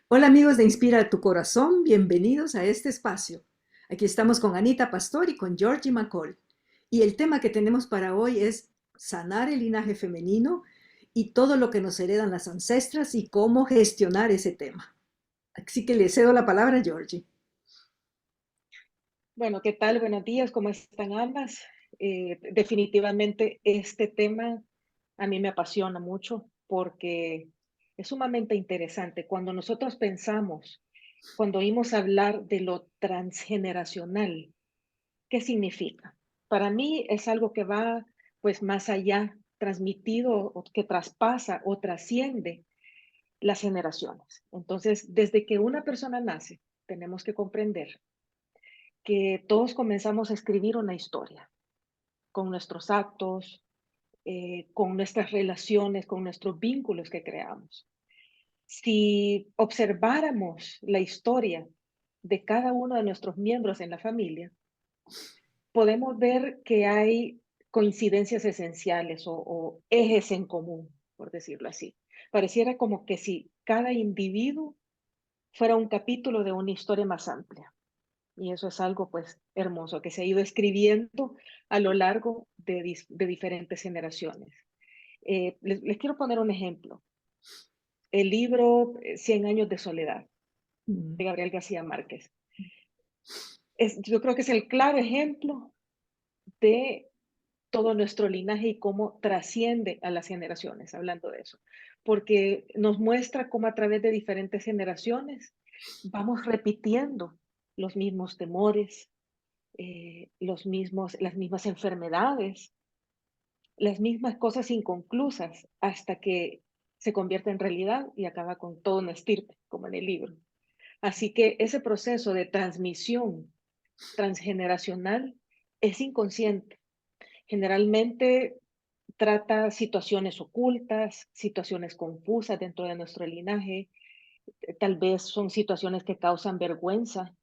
Hola amigos de Inspira tu Corazón, bienvenidos a este espacio. Aquí estamos con Anita Pastor y con Georgie McCall. Y el tema que tenemos para hoy es sanar el linaje femenino y todo lo que nos heredan las ancestras y cómo gestionar ese tema. Así que le cedo la palabra a Georgie. Bueno, ¿qué tal? Buenos días, ¿cómo están ambas? Definitivamente este tema a mí me apasiona mucho porque es sumamente interesante. Cuando nosotros pensamos, cuando oímos hablar de lo transgeneracional, ¿qué significa? Para mí es algo que va pues más allá, transmitido o que traspasa o trasciende las generaciones. Entonces, desde que una persona nace, tenemos que comprender que todos comenzamos a escribir una historia con nuestros actos, con nuestras relaciones, con nuestros vínculos que creamos. Si observáramos la historia de cada uno de nuestros miembros en la familia, podemos ver que hay coincidencias esenciales o ejes en común, por decirlo así. Pareciera como que si cada individuo fuera un capítulo de una historia más amplia. Y eso es algo, pues, hermoso, que se ha ido escribiendo a lo largo de diferentes generaciones. Les quiero poner un ejemplo. El libro Cien años de soledad, Mm. de Gabriel García Márquez. Yo creo que es el claro ejemplo de todo nuestro linaje y cómo trasciende a las generaciones, hablando de eso. Porque nos muestra cómo a través de diferentes generaciones vamos repitiendo los mismos temores, las mismas enfermedades, las mismas cosas inconclusas, hasta que se convierte en realidad y acaba con todo un estirpe, como en el libro. Así que ese proceso de transmisión transgeneracional es inconsciente. Generalmente trata situaciones ocultas, situaciones confusas dentro de nuestro linaje, tal vez son situaciones que causan vergüenza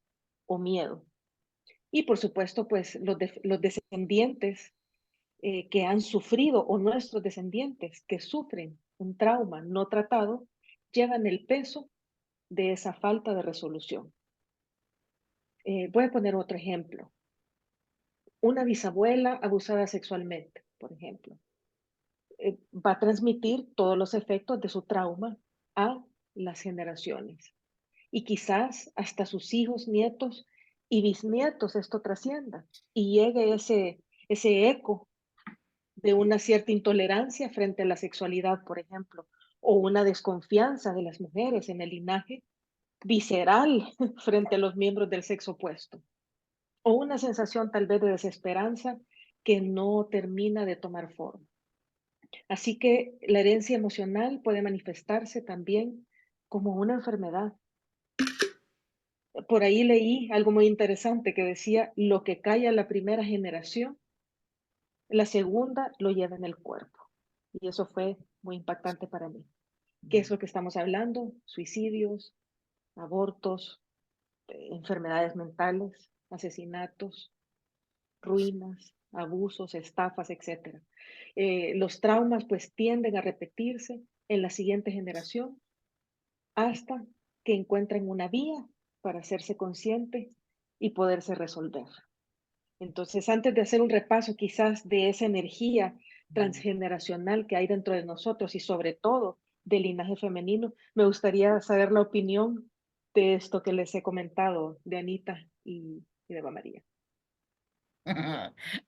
o miedo. Y por supuesto, pues los descendientes que han sufrido o nuestros descendientes que sufren un trauma no tratado llevan el peso de esa falta de resolución. Voy a poner otro ejemplo. Una bisabuela abusada sexualmente, por ejemplo, va a transmitir todos los efectos de su trauma a las generaciones. Y quizás hasta sus hijos, nietos y bisnietos esto trascienda y llegue ese eco de una cierta intolerancia frente a la sexualidad, por ejemplo, o una desconfianza de las mujeres en el linaje visceral frente a los miembros del sexo opuesto, o una sensación tal vez de desesperanza que no termina de tomar forma. Así que la herencia emocional puede manifestarse también como una enfermedad. Por ahí leí algo muy interesante que decía, lo que cae a la primera generación, la segunda lo lleva en el cuerpo. Y eso fue muy impactante para mí. ¿Qué es lo que estamos hablando? Suicidios, abortos, enfermedades mentales, asesinatos, ruinas, abusos, estafas, etcétera. Los traumas pues tienden a repetirse en la siguiente generación hasta que encuentren una vía para hacerse consciente y poderse resolver. Entonces, antes de hacer un repaso quizás de esa energía transgeneracional que hay dentro de nosotros y sobre todo del linaje femenino, me gustaría saber la opinión de esto que les he comentado de Anita y de Eva María.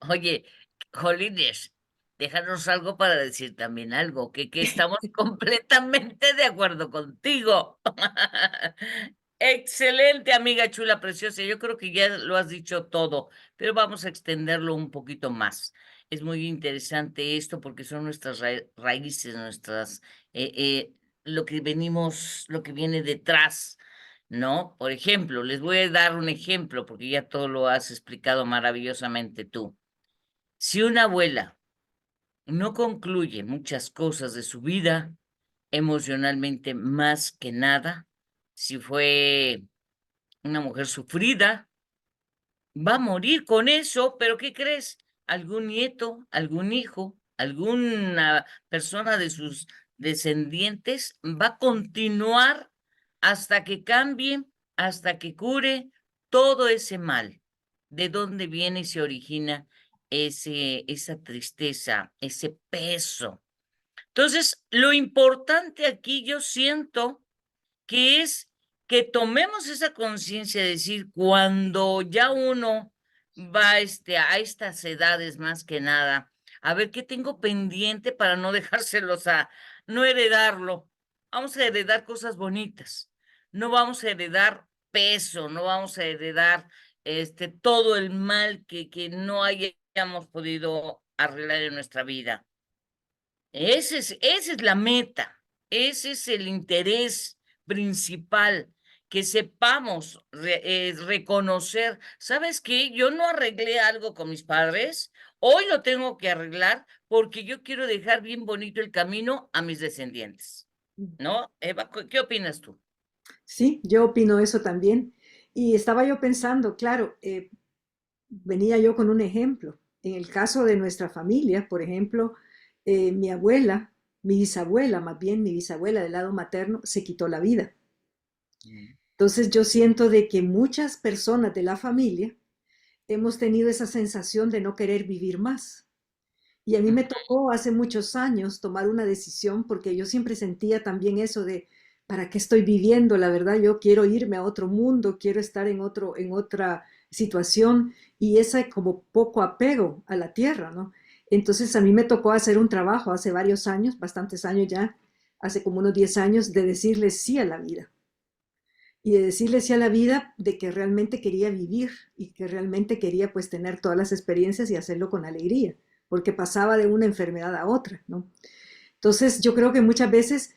Oye, Jolines, déjanos algo para decir también algo, que estamos completamente de acuerdo contigo. Excelente, amiga chula, preciosa. Yo creo que ya lo has dicho todo, pero vamos a extenderlo un poquito más. Es muy interesante esto porque son nuestras raíces, nuestras, lo que venimos, lo que viene detrás, ¿no? Por ejemplo, les voy a dar un ejemplo porque ya todo lo has explicado maravillosamente tú. Si una abuela no concluye muchas cosas de su vida, emocionalmente más que nada, si fue una mujer sufrida, va a morir con eso, pero ¿qué crees? Algún nieto, algún hijo, alguna persona de sus descendientes va a continuar hasta que cambie, hasta que cure todo ese mal. ¿De dónde viene y se origina esa tristeza, ese peso? Entonces, lo importante aquí yo siento que es que tomemos esa conciencia de decir, cuando ya uno va a estas edades más que nada, a ver qué tengo pendiente para no dejárselos no heredarlo. Vamos a heredar cosas bonitas. No vamos a heredar peso, no vamos a heredar todo el mal que no hayamos podido arreglar en nuestra vida. Esa es la meta, ese es el interés principal, que sepamos reconocer, ¿sabes qué? Yo no arreglé algo con mis padres, hoy lo tengo que arreglar porque yo quiero dejar bien bonito el camino a mis descendientes, ¿no? Eva, ¿qué opinas tú? Sí, yo opino eso también. Y estaba yo pensando, claro, venía yo con un ejemplo. En el caso de nuestra familia, por ejemplo, mi abuela, mi bisabuela, más bien mi bisabuela del lado materno, se quitó la vida. Mm. Entonces yo siento de que muchas personas de la familia hemos tenido esa sensación de no querer vivir más. Y a mí me tocó hace muchos años tomar una decisión porque yo siempre sentía también eso de, ¿para qué estoy viviendo? La verdad, yo quiero irme a otro mundo, quiero estar en otra situación y ese como poco apego a la tierra, ¿no? Entonces a mí me tocó hacer un trabajo hace varios años, bastantes años ya, hace como unos 10 años, de decirle sí a la vida y de decirle sí a la vida de que realmente quería vivir y que realmente quería pues tener todas las experiencias y hacerlo con alegría, porque pasaba de una enfermedad a otra, ¿no? Entonces yo creo que muchas veces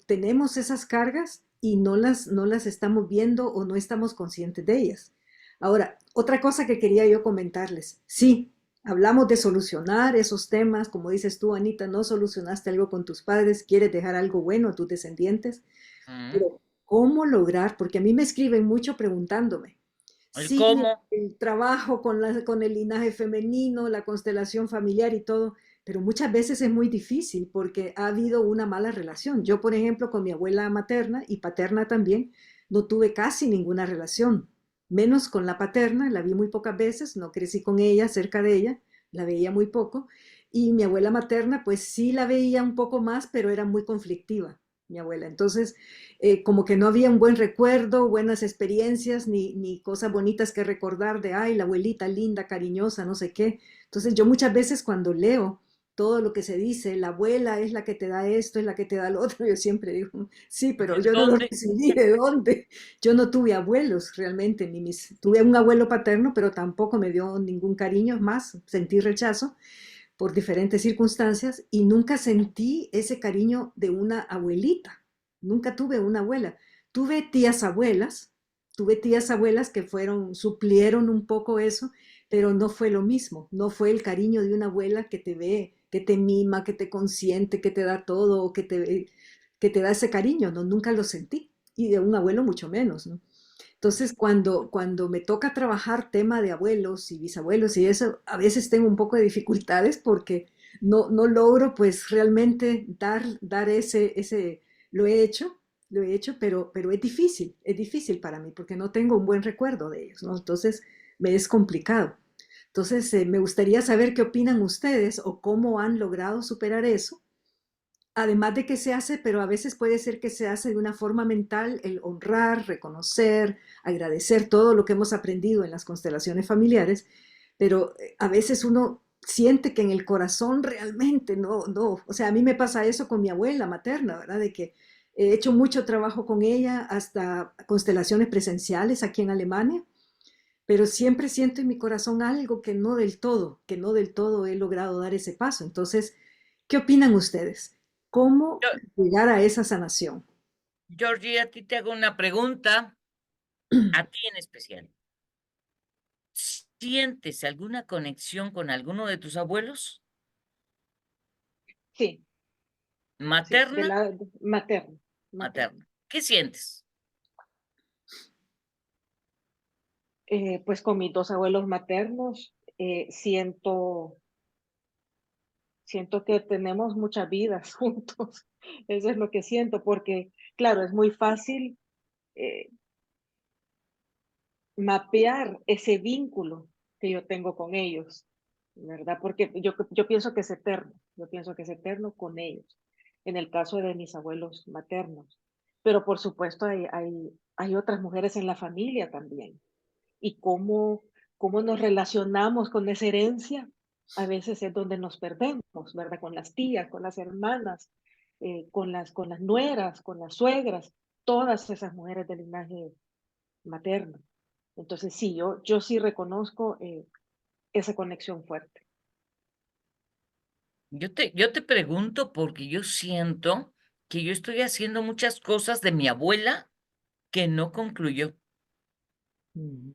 tenemos esas cargas y no las estamos viendo o no estamos conscientes de ellas. Ahora, otra cosa que quería yo comentarles, sí, hablamos de solucionar esos temas, como dices tú, Anita, no solucionaste algo con tus padres, quieres dejar algo bueno a tus descendientes, Mm. pero ¿cómo lograr? Porque a mí me escriben mucho preguntándome, ¿El sí, cómo? el trabajo con el linaje femenino, la constelación familiar y todo, pero muchas veces es muy difícil porque ha habido una mala relación. Yo, por ejemplo, con mi abuela materna y paterna también, no tuve casi ninguna relación, menos con la paterna, la vi muy pocas veces, no crecí con ella, cerca de ella, la veía muy poco, y mi abuela materna, pues sí la veía un poco más, pero era muy conflictiva, mi abuela. Entonces, como que no había un buen recuerdo, buenas experiencias, ni cosas bonitas que recordar de, ay, la abuelita linda, cariñosa, no sé qué. Entonces yo muchas veces cuando leo todo lo que se dice, la abuela es la que te da esto, es la que te da lo otro, yo siempre digo, sí, pero ¿De yo no lo dónde? recibí, ¿de dónde? Yo no tuve abuelos realmente, tuve un abuelo paterno, pero tampoco me dio ningún cariño, más sentí rechazo por diferentes circunstancias y nunca sentí ese cariño de una abuelita. Nunca tuve una abuela. Tuve tías abuelas que suplieron un poco eso, pero no fue lo mismo. No fue el cariño de una abuela que te ve, que te mima, que te consiente, que te da todo, que te da ese cariño. No, nunca lo sentí. Y de un abuelo mucho menos, ¿no? Entonces, cuando me toca trabajar tema de abuelos y bisabuelos y eso, a veces tengo un poco de dificultades porque no logro pues realmente dar lo he hecho, pero es difícil para mí porque no tengo un buen recuerdo de ellos, ¿no? Entonces, me es complicado. Entonces, me gustaría saber qué opinan ustedes o cómo han logrado superar eso. Además de que se hace, pero a veces puede ser que se hace de una forma mental el honrar, reconocer, agradecer todo lo que hemos aprendido en las constelaciones familiares, pero a veces uno siente que en el corazón realmente no, o sea, a mí me pasa eso con mi abuela materna, ¿verdad? De que he hecho mucho trabajo con ella, hasta constelaciones presenciales aquí en Alemania, pero siempre siento en mi corazón algo que no del todo he logrado dar ese paso. Entonces, ¿qué opinan ustedes? ¿Cómo Yo, llegar a esa sanación? Georgie, a ti te hago una pregunta, a ti en especial. ¿Sientes alguna conexión con alguno de tus abuelos? Sí, sí, ¿Materna? materno, materno. Materna. ¿Qué sientes? Pues con mis dos abuelos maternos siento que tenemos muchas vidas juntos. Eso es lo que siento, porque claro, es muy fácil. eh, mapear ese vínculo que yo tengo con ellos, ¿verdad? Porque yo pienso que es eterno, yo pienso que es eterno con ellos, en el caso de mis abuelos maternos. Pero por supuesto hay otras mujeres en la familia también. Y cómo nos relacionamos con esa herencia, a veces es donde nos perdemos, ¿verdad? Con las tías, con las hermanas, con las nueras, con las suegras, todas esas mujeres del linaje materno. Entonces, sí, yo sí reconozco esa conexión fuerte. Yo te pregunto porque yo siento que yo estoy haciendo muchas cosas de mi abuela que no concluyó. Mm.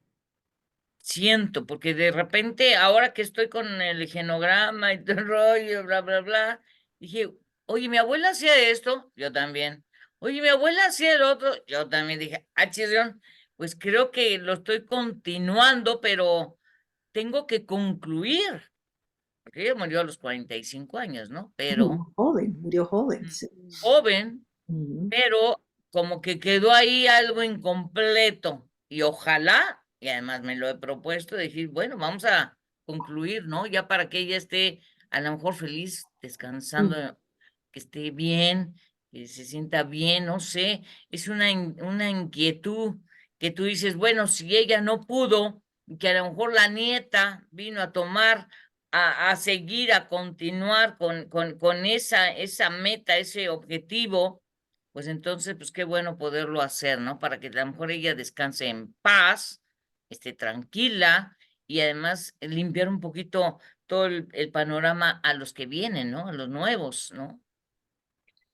Siento, porque de repente, ahora que estoy con el genograma y todo el rollo, bla, bla, bla, dije, oye, mi abuela hacía esto, yo también. Oye, mi abuela hacía el otro, yo también dije, ah, chirrión, pues creo que lo estoy continuando, pero tengo que concluir, porque ella murió a los 45 años, ¿no? Pero Murió joven, sí. joven, Ujú. pero como que quedó ahí algo incompleto y ojalá, y además me lo he propuesto, decir, bueno, vamos a concluir, ¿no? Ya para que ella esté a lo mejor feliz, Mm. descansando, que esté bien, que se sienta bien, no sé, es una inquietud que tú dices, bueno, si ella no pudo, que a lo mejor la nieta vino a tomar a seguir, a continuar con esa meta, ese objetivo, pues entonces, pues qué bueno poderlo hacer, ¿no? Para que a lo mejor ella descanse en paz, esté tranquila y además limpiar un poquito todo el panorama a los que vienen, ¿no? A los nuevos, ¿no?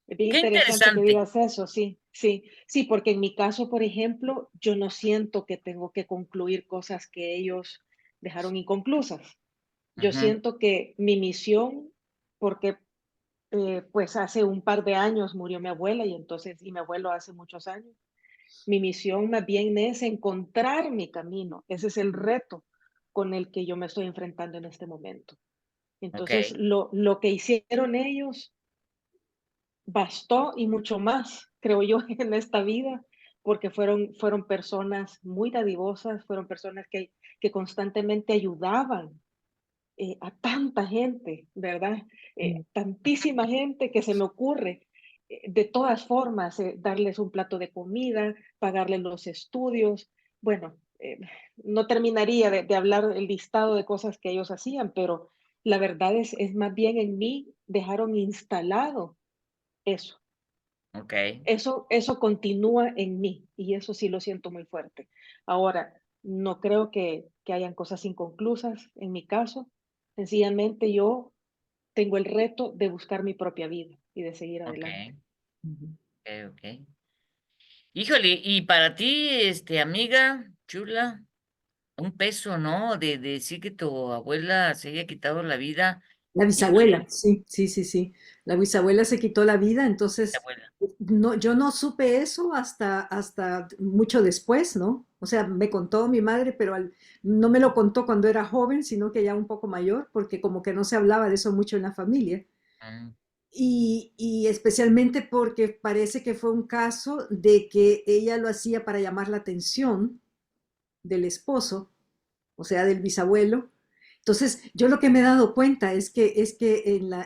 Es bien Qué interesante que interesante. digas eso, sí, sí, sí, porque en mi caso, por ejemplo, yo no siento que tengo que concluir cosas que ellos dejaron inconclusas. Yo Ujú, siento que mi misión, porque pues hace un par de años murió mi abuela y mi abuelo hace muchos años, mi misión más bien es encontrar mi camino. Ese es el reto con el que yo me estoy enfrentando en este momento. ok, Entonces, lo que hicieron ellos bastó y mucho más, creo yo, en esta vida, porque fueron personas muy dadivosas, fueron personas que constantemente ayudaban a tanta gente, ¿verdad? Mm. Tantísima gente que se me ocurre, de todas formas, darles un plato de comida, pagarles los estudios. Bueno, no terminaría de hablar el listado de cosas que ellos hacían, pero la verdad es más bien en mí dejaron instalado eso. ok. Eso continúa en mí y eso sí lo siento muy fuerte. Ahora, no creo que hayan cosas inconclusas en mi caso. Sencillamente yo tengo el reto de buscar mi propia vida y de seguir Ok, adelante. Ujú. ok, ok. Híjole, y para ti, amiga chula, un peso, ¿no? De decir que tu abuela se haya quitado la vida. La bisabuela, Híjole, sí, sí, sí, sí. La bisabuela se quitó la vida, tu entonces abuela. no, yo no supe eso hasta mucho después, ¿no? O sea, me contó mi madre, pero no me lo contó cuando era joven, sino que ya un poco mayor, porque como que no se hablaba de eso mucho en la familia. Mm, Y especialmente porque parece que fue un caso de que ella lo hacía para llamar la atención del esposo, o sea, del bisabuelo. Entonces, yo lo que me he dado cuenta es que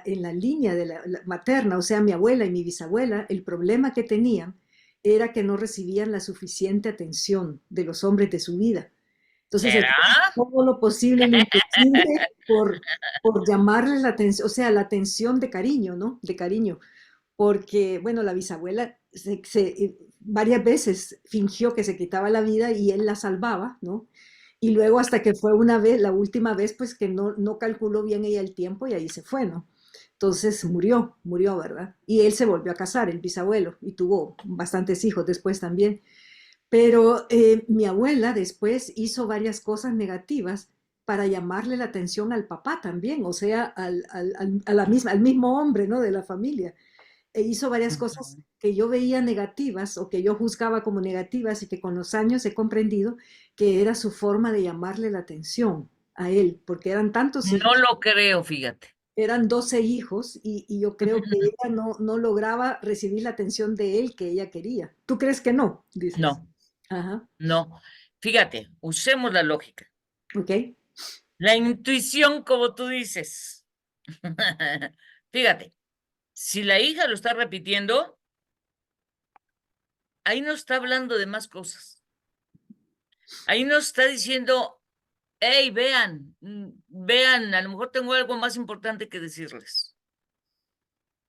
en la línea de la materna, o sea, mi abuela y mi bisabuela, el problema que tenían era que no recibían la suficiente atención de los hombres de su vida. Entonces, ¿será? hacían todo lo posible, lo imposible por llamarles la atención, o sea, la atención de cariño, ¿no? De cariño. Porque, bueno, la bisabuela varias veces fingió que se quitaba la vida y él la salvaba, ¿no? Y luego hasta que fue una vez, la última vez, pues que no calculó bien ella el tiempo y ahí se fue, ¿no? Entonces murió, ¿verdad? Y él se volvió a casar, el bisabuelo, y tuvo bastantes hijos después también. Pero mi abuela después hizo varias cosas negativas para llamarle la atención al papá también, o sea, al mismo hombre, ¿no? De la familia. Hizo varias cosas Ujú. que yo veía negativas o que yo juzgaba como negativas y que con los años he comprendido que era su forma de llamarle la atención a él, porque eran tantos No hijos, lo creo, fíjate. eran 12 hijos y yo creo que ella no lograba recibir la atención de él que ella quería. ¿Tú crees que no? No, Dices. Ajá, No. Fíjate, usemos la lógica. ok. La intuición, como tú dices. Fíjate, si la hija lo está repitiendo, ahí no está hablando de más cosas. Ahí no está diciendo, hey, vean, vean, a lo mejor tengo algo más importante que decirles.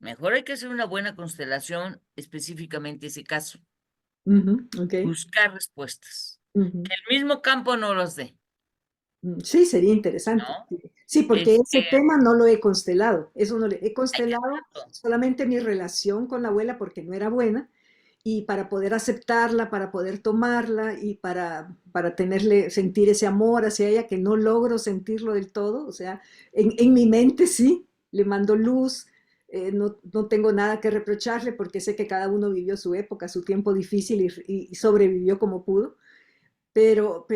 Mejor hay que hacer una buena constelación, específicamente ese caso. Ujú, ok. Buscar respuestas. Ujú. Que el mismo campo no los dé, Sí, sería interesante. ¿no? Sí, porque ese Este, tema no lo he constelado. Eso no lo he constelado exacto. solamente mi relación con la abuela porque no era buena y para poder aceptarla, para poder tomarla y para tenerle, sentir ese amor hacia ella que no logro sentirlo del todo. O sea, en mi mente sí, le mando luz, no, no tengo nada que reprocharle porque sé que cada uno vivió su época, su tiempo difícil y sobrevivió como pudo. Pero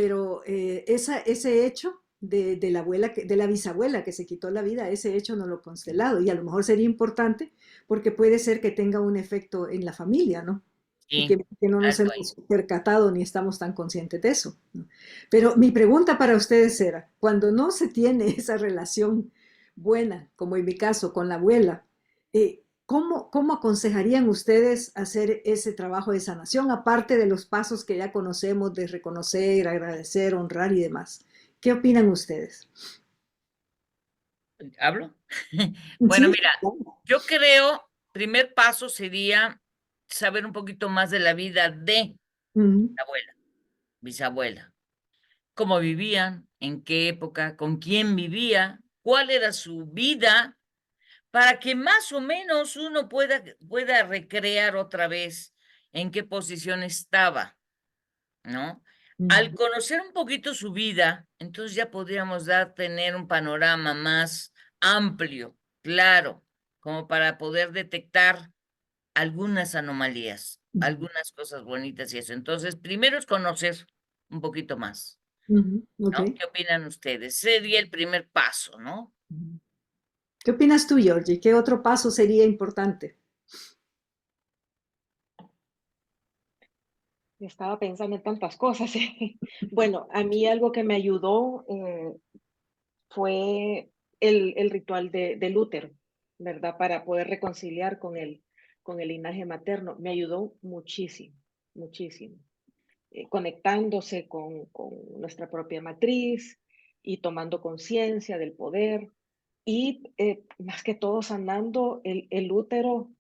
ese hecho de la abuela, de la bisabuela que se quitó la vida, ese hecho no lo he constelado y a lo mejor sería importante porque puede ser que tenga un efecto en la familia, ¿no? Y Sí, que no nos algo ahí. hemos percatado ni estamos tan conscientes de eso, ¿no? Pero mi pregunta para ustedes era, cuando no se tiene esa relación buena, como en mi caso con la abuela, ¿cómo aconsejarían ustedes hacer ese trabajo de sanación, aparte de los pasos que ya conocemos de reconocer, agradecer, honrar y demás? ¿Qué opinan ustedes? ¿Hablo? Bueno, Sí, mira, claro. yo creo, primer paso sería saber un poquito más de la vida de Ujú, la abuela, bisabuela. Cómo vivían, en qué época, con quién vivía, cuál era su vida, para que más o menos uno pueda recrear otra vez en qué posición estaba, ¿no? Al ujú, conocer un poquito su vida, entonces ya podríamos tener un panorama más amplio, claro, como para poder detectar algunas anomalías, ujú, algunas cosas bonitas y eso. Entonces, primero es conocer un poquito más, ujú, ok. ¿no? ¿Qué opinan ustedes? Sería el primer paso, ¿no? Ujú. ¿Qué opinas tú, Georgie? ¿Qué otro paso sería importante? Estaba pensando en tantas cosas. Bueno, a mí algo que me ayudó fue el ritual del útero, ¿verdad? Para poder reconciliar con el linaje materno. Me ayudó muchísimo, muchísimo. Conectándose con nuestra propia matriz y tomando conciencia del poder y más que todo sanando el útero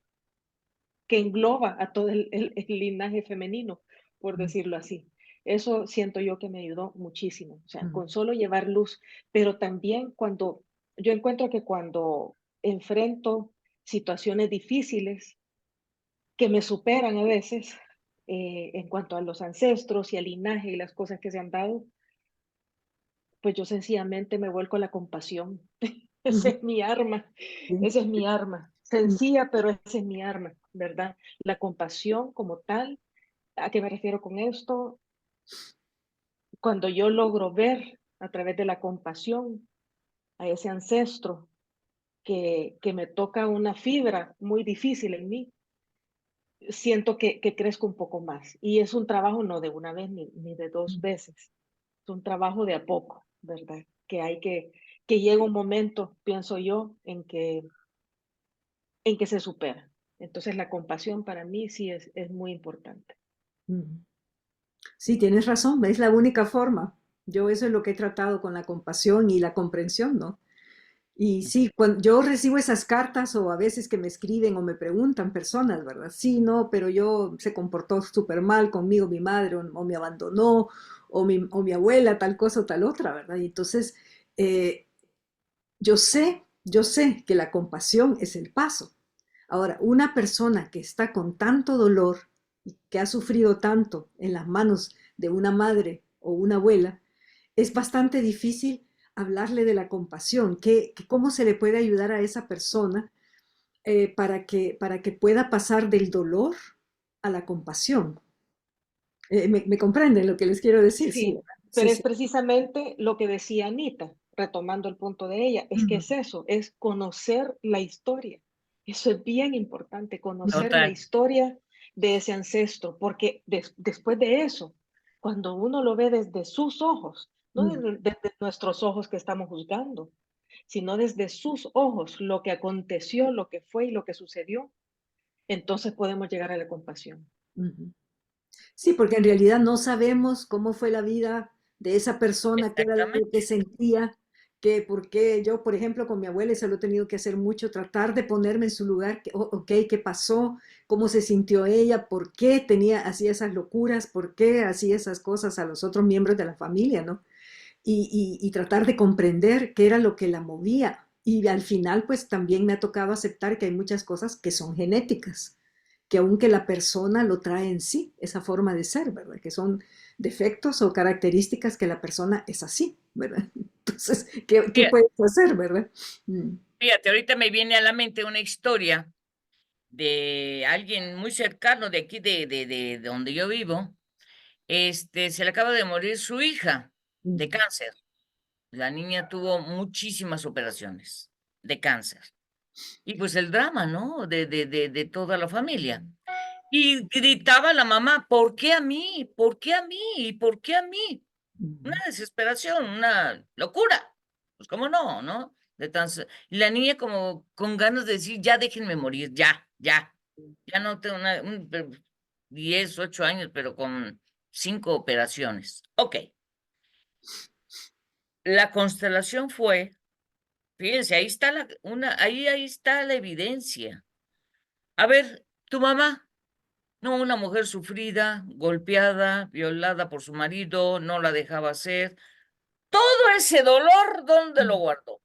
que engloba a todo el linaje femenino, por decirlo así. Eso siento yo que me ayudó muchísimo, o sea, Ujú, con solo llevar luz, pero también cuando yo encuentro que cuando enfrento situaciones difíciles que me superan a veces en cuanto a los ancestros y al linaje y las cosas que se han dado, pues yo sencillamente me vuelco a la compasión. Esa ujú, es mi arma, sí, esa es mi arma. ujú, Sencilla, pero esa es mi arma, ¿verdad? La compasión como tal. ¿A qué me refiero con esto? Cuando yo logro ver a través de la compasión a ese ancestro que me toca una fibra muy difícil en mí, siento que crezco un poco más. Y es un trabajo no de una vez ni de dos veces, es un trabajo de a poco, ¿verdad? Que hay que llega un momento, pienso yo, en que se supera. Entonces la compasión para mí sí es muy importante. ujú. Sí, tienes razón, es la única forma. Yo eso es lo que he tratado con la compasión y la comprensión, ¿no? Y sí, cuando yo recibo esas cartas o a veces que me escriben o me preguntan personas, ¿verdad? Sí, no, pero yo se comportó súper mal conmigo mi madre o me abandonó o mi abuela tal cosa o tal otra, ¿verdad? Y entonces eh, yo sé que la compasión es el paso. Ahora, una persona que está con tanto dolor y que ha sufrido tanto en las manos de una madre o una abuela, es bastante difícil hablarle de la compasión, cómo se le puede ayudar a esa persona para que pueda pasar del dolor a la compasión. Me comprenden lo que les quiero decir? Sí, Sí, ¿verdad? Sí, pero es sí. precisamente lo que decía Anita, retomando el punto de ella, es que Ujú, es eso, es conocer la historia. Eso es bien importante, conocer la Total. historia de ese ancestro, porque después de eso cuando uno lo ve desde sus ojos, no Mm, desde nuestros ojos que estamos juzgando, sino desde sus ojos, lo que aconteció, lo que fue y lo que sucedió, entonces podemos llegar a la compasión. ujú. Sí, porque en realidad no sabemos cómo fue la vida de esa persona, qué era lo que Exactamente. sentía, que por qué yo, por ejemplo, con mi abuela, eso lo he tenido que hacer mucho, tratar de ponerme en su lugar, ok, qué pasó, cómo se sintió ella, por qué hacía esas locuras, por qué hacía esas cosas a los otros miembros de la familia, ¿no? Y tratar de comprender qué era lo que la movía. Y al final, pues también me ha tocado aceptar que hay muchas cosas que son genéticas, que aunque la persona lo trae en sí, esa forma de ser, ¿verdad? Que son defectos o características que la persona es así, ¿verdad? Entonces, ¿qué Fíjate, puedes hacer, verdad? Mm, fíjate, ahorita me viene a la mente una historia de alguien muy cercano de aquí, de donde yo vivo. Se le acaba de morir su hija de mm, cáncer. La niña tuvo muchísimas operaciones de cáncer. Y pues el drama, ¿no? De toda la familia. Y gritaba la mamá, ¿por qué a mí? ¿Por qué a mí? ¿Y por qué a mí? Una mm, desesperación, una locura. Pues cómo no, ¿no? Y la niña como con ganas de decir, ya déjenme morir, ya, ya. Ya no tengo 10, 8 años, pero con 5 operaciones. Ok. La constelación fue, fíjense, ahí está ahí está la evidencia. A ver, tu mamá, no, una mujer sufrida, golpeada, violada por su marido, no la dejaba hacer. Todo ese dolor, ¿dónde lo guardó?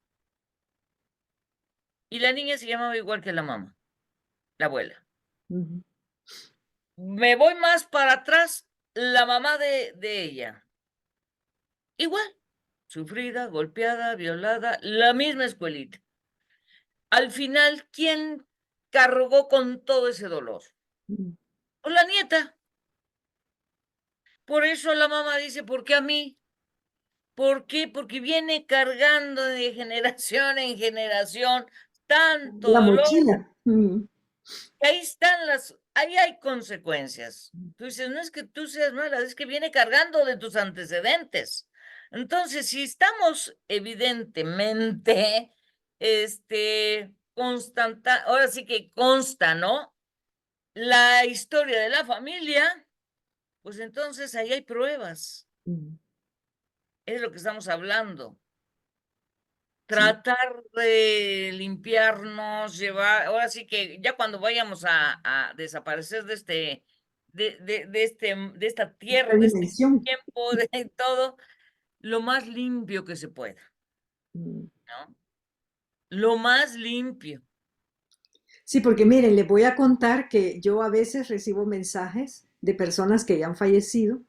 Y la niña se llamaba igual que la mamá, la abuela. mm, Me voy más para atrás, la mamá de ella. Igual, sufrida, golpeada, violada, la misma escuelita. Al final, ¿quién cargó con todo ese dolor? mm, Pues la nieta. Por eso la mamá dice, ¿por qué a mí? ¿Por qué? Porque viene cargando de generación en generación tanto la dolor, mochila. Mm, que ahí hay consecuencias. Tú dices, no es que tú seas mala, es que viene cargando de tus antecedentes. Entonces, si estamos evidentemente, ahora sí que consta, ¿no? La historia de la familia, pues entonces ahí hay pruebas. mm, Es lo que estamos hablando. sí, Tratar de limpiarnos, ahora sí que ya cuando vayamos a desaparecer de esta tierra, esta de este dimensión. tiempo, de todo, lo más limpio que se pueda, Mm. ¿no? Lo más limpio. Sí, porque miren, les voy a contar que yo a veces recibo mensajes de personas que ya han fallecido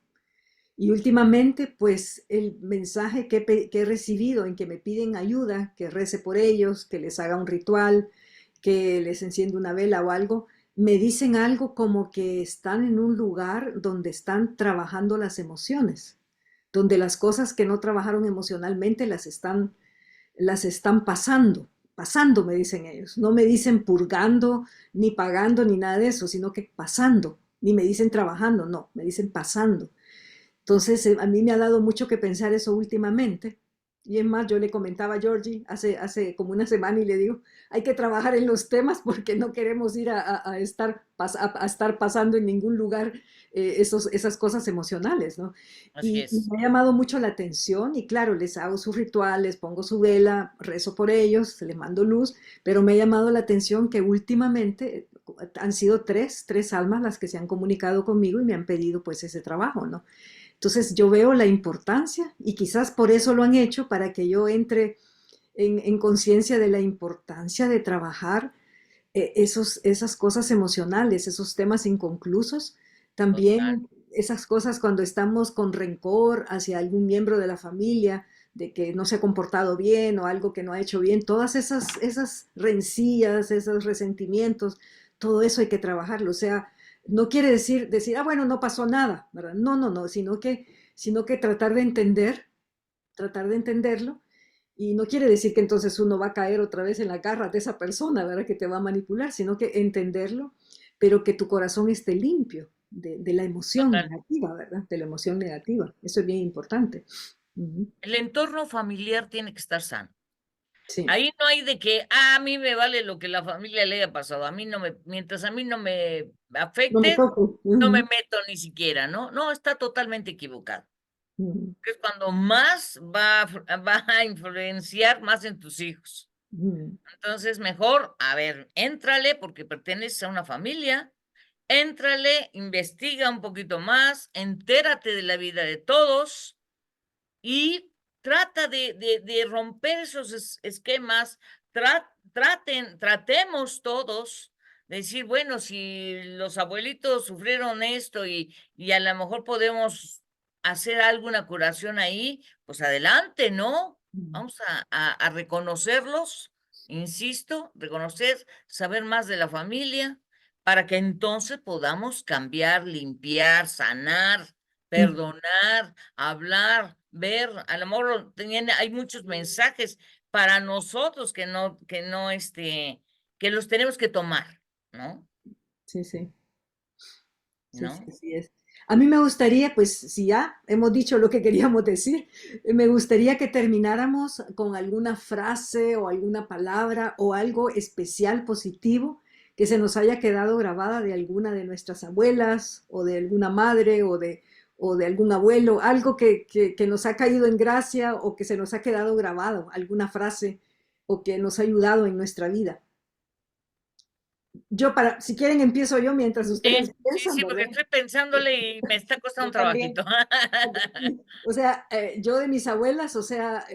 y últimamente, pues el mensaje que he recibido en que me piden ayuda, que rece por ellos, que les haga un ritual, que les encienda una vela o algo, me dicen algo como que están en un lugar donde están trabajando las emociones, donde las cosas que no trabajaron emocionalmente las están pasando, me dicen ellos. No me dicen purgando, ni pagando, ni nada de eso, sino que pasando. Ni me dicen trabajando, no, me dicen pasando. Entonces, a mí me ha dado mucho que pensar eso últimamente. Y es más, yo le comentaba a Georgie hace como una semana y le digo, hay que trabajar en los temas porque no queremos ir a estar pasando en ningún lugar esas cosas emocionales, ¿no? Así Y es. me ha llamado mucho la atención y claro, les hago sus rituales, pongo su vela, rezo por ellos, les mando luz, pero me ha llamado la atención que últimamente han sido tres almas las que se han comunicado conmigo y me han pedido pues ese trabajo, ¿no? Entonces yo veo la importancia y quizás por eso lo han hecho, para que yo entre en conciencia de la importancia de trabajar esas cosas emocionales, esos temas inconclusos. Total. También esas cosas cuando estamos con rencor hacia algún miembro de la familia, de que no se ha comportado bien o algo que no ha hecho bien, todas esas rencillas, esos resentimientos, todo eso hay que trabajarlo. O sea, no quiere decir, ah, bueno, no pasó nada, ¿verdad? No, no, no, sino que tratar de entenderlo, y no quiere decir que entonces uno va a caer otra vez en la garra de esa persona, ¿verdad? Que te va a manipular, sino que entenderlo, pero que tu corazón esté limpio, de la emoción Total. negativa, ¿verdad? De la emoción negativa. Eso es bien importante. El entorno familiar tiene que estar sano. Sí. Ahí no hay de que, a mí me vale lo que la familia le haya pasado. A mí no me, mientras a mí no me No me afecte, toco. no me meto ni siquiera, ¿no? No, está totalmente equivocado. Que es cuando más va a influenciar más en tus hijos. Entonces, mejor, a ver, éntrale porque perteneces a una familia, éntrale, investiga un poquito más, entérate de la vida de todos y trata de romper esos esquemas, tratemos todos de decir, bueno, si los abuelitos sufrieron esto y a lo mejor podemos hacer alguna curación ahí, pues adelante, ¿no? Vamos a reconocerlos, insisto, reconocer, saber más de la familia, para que entonces podamos cambiar, limpiar, sanar, perdonar, hablar, ver, a lo mejor hay muchos mensajes para nosotros que los tenemos que tomar, ¿no? Sí, sí. Sí, sí, ¿No? así es. A mí me gustaría, pues si ya hemos dicho lo que queríamos decir, me gustaría que termináramos con alguna frase o alguna palabra o algo especial positivo que se nos haya quedado grabada de alguna de nuestras abuelas o de alguna madre o de algún abuelo, algo que nos ha caído en gracia o que se nos ha quedado grabado, alguna frase o que nos ha ayudado en nuestra vida. Si quieren empiezo yo mientras Sí, ustedes sí, piensan, sí, porque ¿verdad? estoy pensándole y me está costando Yo un también. trabajito. O sea, yo de mis abuelas, o sea,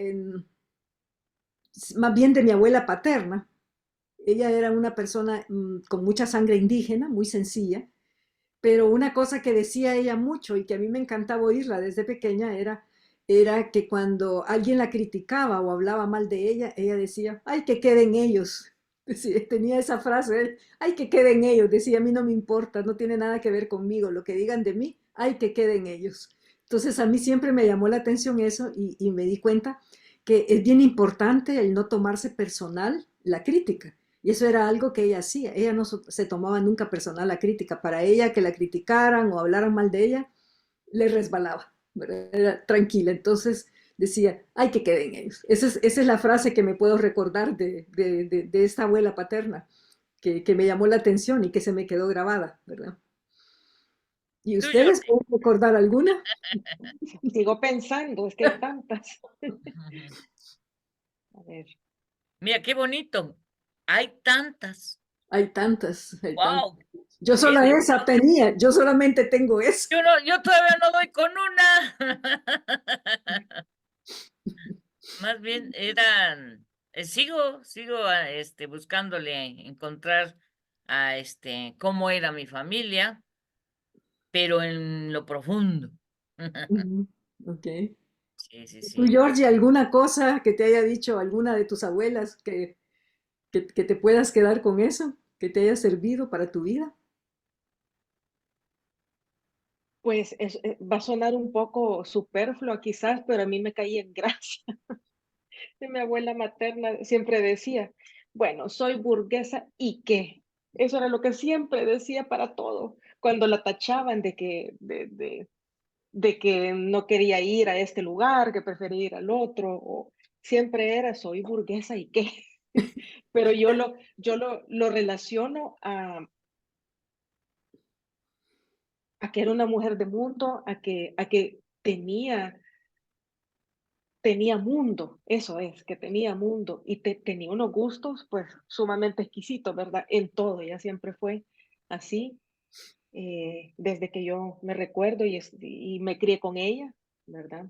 más bien de mi abuela paterna, ella era una persona con mucha sangre indígena, muy sencilla, pero una cosa que decía ella mucho y que a mí me encantaba oírla desde pequeña era que cuando alguien la criticaba o hablaba mal de ella decía, ay, que queden ellos. Decía, tenía esa frase, ay, que queden ellos. Decía, a mí no me importa, no tiene nada que ver conmigo, lo que digan de mí, ay, que queden ellos. Entonces a mí siempre me llamó la atención eso y me di cuenta que es bien importante el no tomarse personal la crítica. Y eso era algo que ella hacía. Ella no se tomaba nunca personal la crítica. Para ella que la criticaran o hablaran mal de ella, le resbalaba, ¿verdad? Era tranquila. Entonces decía, hay que queden ellos. Esa es la frase que me puedo recordar de esta abuela paterna, que me llamó la atención y que se me quedó grabada, ¿verdad? ¿Y Tú, ustedes Jordi. pueden recordar alguna? Sigo pensando, es que hay tantas. A ver. Mira, qué bonito. Hay tantas. Hay tantas, hay tantas. Wow, Yo qué solo esa delicioso. tenía, yo solamente tengo esa. Yo no, yo todavía no doy con una. Más bien eran, sigo buscándole encontrar cómo era mi familia, pero en lo profundo. Ujú, ok. Sí, sí, ¿Tú, sí. Georgie, alguna cosa que te haya dicho alguna de tus abuelas que te puedas quedar con eso, que te haya servido para tu vida? Pues va a sonar un poco superfluo quizás, pero a mí me caía en gracia. De mi abuela materna siempre decía, bueno, soy burguesa y qué. Eso era lo que siempre decía para todo. Cuando la tachaban de que no quería ir a este lugar, que prefería ir al otro, o siempre era, soy burguesa y qué. Pero yo lo relaciono a que era una mujer de mundo, a que tenía mundo, eso es, que tenía mundo y tenía unos gustos pues sumamente exquisitos, ¿verdad? En todo, ella siempre fue así, desde que yo me recuerdo y me crié con ella, ¿verdad?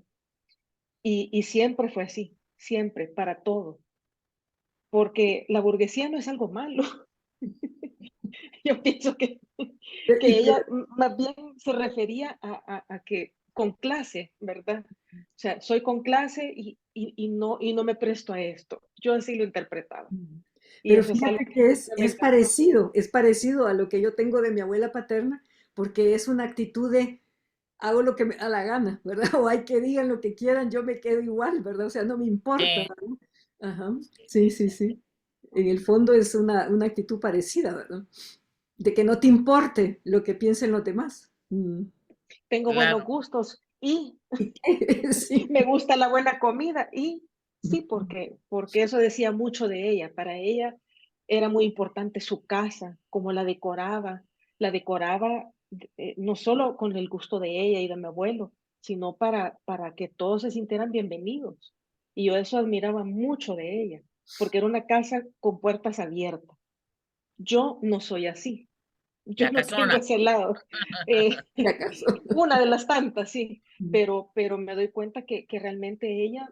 Y siempre fue así, siempre, para todo, porque la burguesía no es algo malo. Yo pienso que Y ella más bien se refería a que con clase, ¿verdad? O sea, soy con clase y no me presto a esto. Yo así lo interpretaba. Y pero eso es algo fíjate que que siempre me encantó. es parecido a lo que yo tengo de mi abuela paterna, porque es una actitud de hago lo que me da la gana, ¿verdad? O hay que digan lo que quieran, yo me quedo igual, ¿verdad? O sea, no me importa, Sí, ¿verdad? Ajá, sí, sí, sí, sí, sí. sí. En el fondo es una actitud parecida, ¿verdad? De que no te importe lo que piensen los demás. mm. Tengo buenos Claro, gustos y ¿Y qué? Sí. me gusta la buena comida y sí, Ujú, porque eso decía mucho de ella. Para ella era muy importante su casa, cómo la decoraba no solo con el gusto de ella y de mi abuelo, sino para que todos se sintieran bienvenidos. Y yo eso admiraba mucho de ella, porque era una casa con puertas abiertas. Yo no soy así. Yo la no tengo casona. ese lado. Eh, ¿si acaso? una de las tantas, sí, Mm, pero me doy cuenta que realmente ella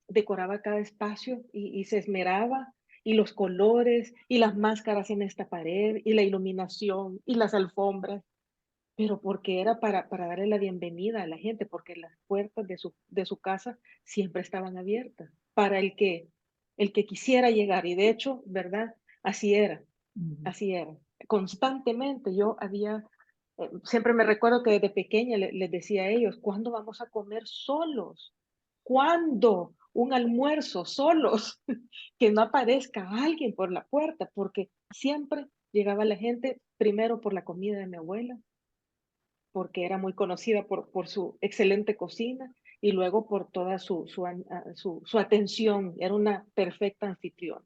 decoraba cada espacio y se esmeraba, y los colores, y las máscaras en esta pared, y la iluminación, y las alfombras, pero porque era para darle la bienvenida a la gente, porque las puertas de su casa siempre estaban abiertas para el que quisiera llegar, y de hecho, ¿verdad? Así era. mm, Así era. Constantemente yo había, siempre me recuerdo que desde pequeña les decía a ellos, ¿cuándo vamos a comer solos? ¿Cuándo? Un almuerzo solos, que no aparezca alguien por la puerta, porque siempre llegaba la gente primero por la comida de mi abuela, porque era muy conocida por su excelente cocina y luego por toda su atención, era una perfecta anfitriona,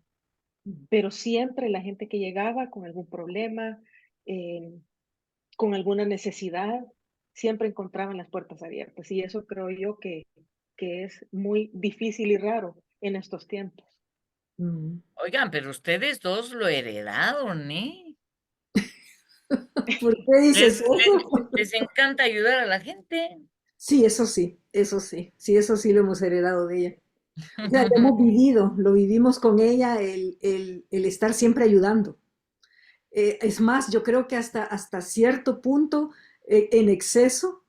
mm, pero siempre la gente que llegaba con algún problema, eh, con alguna necesidad, siempre encontraban las puertas abiertas. Y eso creo yo que es muy difícil y raro en estos tiempos. mm. Oigan, pero ustedes dos lo heredaron, ¿eh? ¿Por qué Les dices les eso? les encanta ayudar a la gente. Sí, eso sí, eso sí, sí, eso sí lo hemos heredado de ella. O sea, lo hemos vivido, lo vivimos con ella, el estar siempre ayudando. Es más, yo creo que hasta cierto punto, en exceso,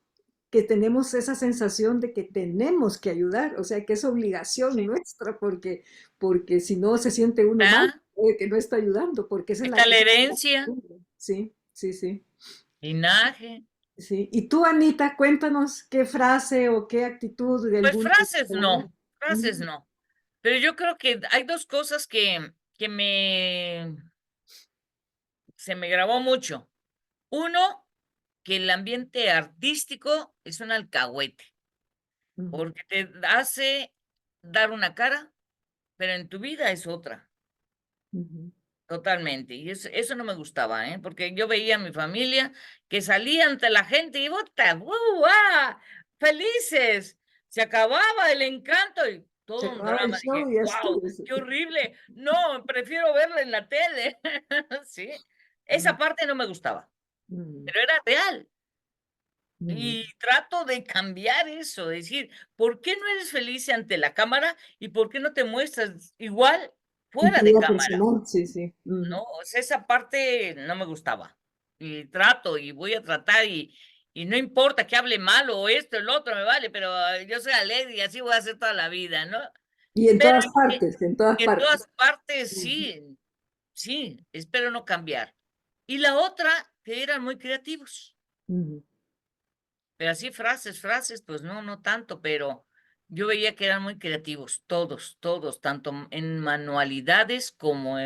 que tenemos esa sensación de que tenemos que ayudar, o sea, que es obligación Sí, nuestra, porque si no se siente uno mal, Ah, que no está ayudando, porque ahí está la esa es la herencia, costumbre. Sí, sí, sí, linaje. sí. Y tú, Anita, cuéntanos qué frase o qué actitud de Pues alguna de tu abuela. frases Ujú, no. Pero yo creo que hay 2 cosas que me se me grabó mucho. Uno, que el ambiente artístico es un alcahuete, ujú, porque te hace dar una cara, pero en tu vida es otra, ujú. totalmente. Y eso no me gustaba, ¿eh? Porque yo veía a mi familia que salía ante la gente y ¡bota! ¡Ah! ¡Felices! Se acababa el encanto y Se todo un acababa el drama. show Dije, y ya ¡guau! estuvo. Sí. ¡Qué horrible! No, prefiero verla en la tele. Sí, esa parte no me gustaba, Ujú, pero era real. ujú. Y trato de cambiar eso, decir, ¿por qué no eres feliz ante la cámara y por qué no te muestras igual En fuera tu de vida cámara? personal, sí, sí. Ujú, ¿No? O sea, esa parte no me gustaba. Y trato y voy a tratar y no importa que hable mal o esto, el otro, me vale, pero yo soy alegre y así voy a hacer toda la vida, ¿no? y en Pero todas partes, en todas en partes. todas partes Ujú, sí, sí, espero no cambiar. Y la otra, que eran muy creativos. ujú, Pero así frases, pues no, no tanto, pero yo veía que eran muy creativos, todos, todos, tanto en manualidades como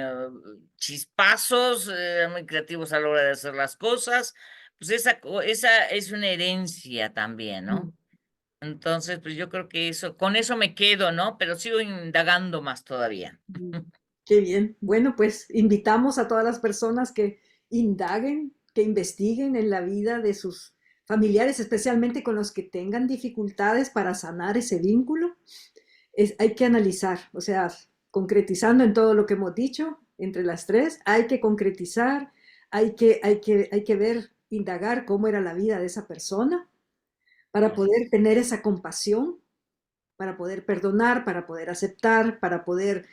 chispazos, muy creativos a la hora de hacer las cosas. Pues esa es una herencia también, ujú, ¿no? Entonces, pues yo creo que eso, con eso me quedo, ¿no? Pero sigo indagando más todavía. ujú. Qué bien. Bueno, pues invitamos a todas las personas que indaguen, que investiguen en la vida de sus familiares, especialmente con los que tengan dificultades para sanar ese vínculo. Hay que analizar, o sea, concretizando en todo lo que hemos dicho entre las tres, hay que concretizar, hay que ver, indagar cómo era la vida de esa persona para Así poder es. tener esa compasión, para poder perdonar, para poder aceptar, para poder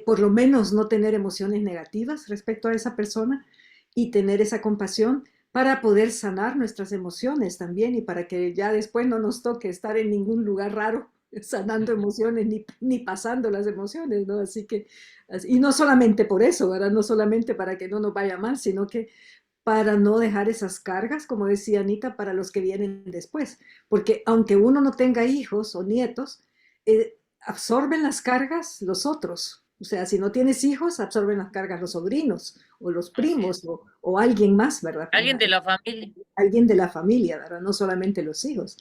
por lo menos no tener emociones negativas respecto a esa persona y tener esa compasión para poder sanar nuestras emociones también y para que ya después no nos toque estar en ningún lugar raro sanando emociones ni pasando las emociones, ¿no? Así que, y no solamente por eso, ¿verdad? No solamente para que no nos vaya mal, sino que para no dejar esas cargas, como decía Anita, para los que vienen después. Porque aunque uno no tenga hijos o nietos, absorben las cargas los otros. O sea, si no tienes hijos, absorben las cargas los sobrinos o los Así primos es. o alguien más, ¿verdad? Alguien de la familia. Alguien de la familia, ¿verdad? No solamente los hijos.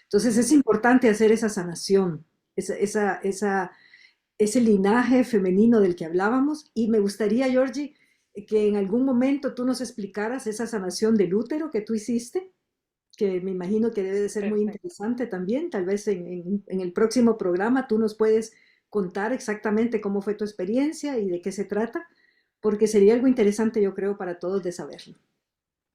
Entonces es Ujú. importante hacer esa sanación, ese linaje femenino del que hablábamos. Y me gustaría, Georgie, que en algún momento tú nos explicaras esa sanación del útero que tú hiciste, que me imagino que debe de ser muy Perfecto. interesante también. Tal vez en el próximo programa tú nos puedes contar exactamente cómo fue tu experiencia y de qué se trata, porque sería algo interesante, yo creo, para todos de saberlo.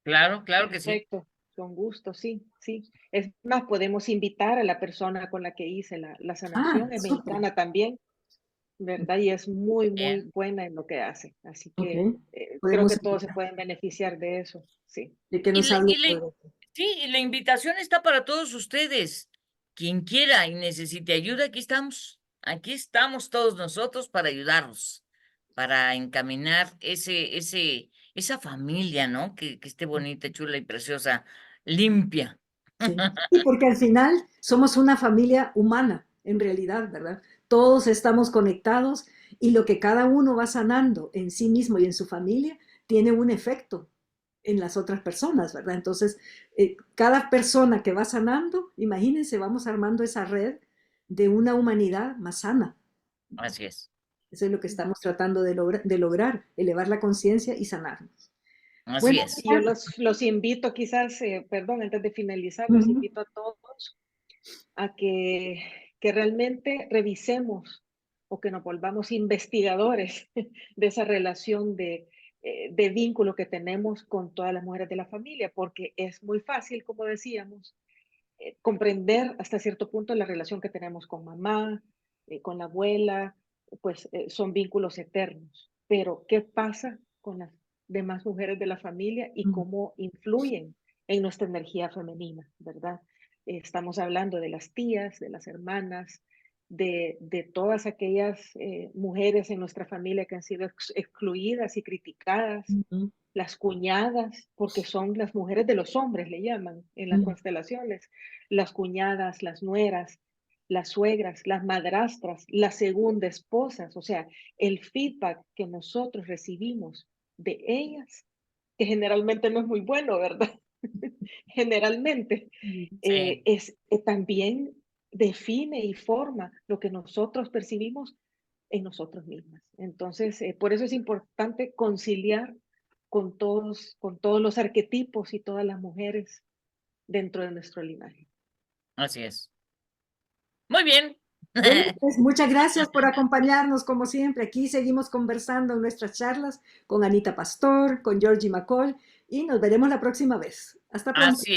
Claro, claro que sí. Perfecto, con gusto, sí, sí. Es más, podemos invitar a la persona con la que hice la Ah, sanación, es súper. mexicana también, ¿verdad? Y es muy, muy Bien. buena en lo que hace. Así Ok. que creo Podemos que todos se invitar. pueden beneficiar de eso, sí. De que Y nos la, hable y la- sobre eso. sí, y la invitación está para todos ustedes. Quien quiera y necesite ayuda, aquí estamos. Aquí estamos todos nosotros para ayudarlos, para encaminar esa familia, ¿no? Que esté bonita, chula y preciosa, limpia. Sí. Y porque al final somos una familia humana, en realidad, ¿verdad? Todos estamos conectados y lo que cada uno va sanando en sí mismo y en su familia tiene un efecto en las otras personas, ¿verdad? Entonces, cada persona que va sanando, imagínense, vamos armando esa red de una humanidad más sana. Así es, Eso es lo que estamos tratando de lograr, elevar la conciencia y sanarnos. así Bueno, es. Y yo los invito quizás, perdón, antes de finalizar, los ujú, invito a todos a que realmente revisemos o que nos volvamos investigadores de esa relación de vínculo que tenemos con todas las mujeres de la familia, porque es muy fácil, como decíamos, comprender hasta cierto punto la relación que tenemos con mamá, con la abuela, pues son vínculos eternos. Pero, ¿qué pasa con las demás mujeres de la familia y ujú, cómo influyen en nuestra energía femenina, verdad? Estamos hablando de las tías, de las hermanas, de todas aquellas mujeres en nuestra familia que han sido excluidas y criticadas, ujú, las cuñadas, porque son las mujeres de los hombres, le llaman en las ujú, constelaciones, las cuñadas, las nueras, las suegras, las madrastras, las segunda esposas, o sea, el feedback que nosotros recibimos de ellas, que generalmente no es muy bueno, ¿verdad? Generalmente, ujú. Sí, también define y forma lo que nosotros percibimos en nosotros mismas. Entonces, por eso es importante conciliar con todos los arquetipos y todas las mujeres dentro de nuestro linaje. así es. Muy bien. Bueno, pues muchas gracias por acompañarnos como siempre. Aquí seguimos conversando en nuestras charlas con Anita Pastor, con Georgie McCall y nos veremos la próxima vez. Hasta pronto. Así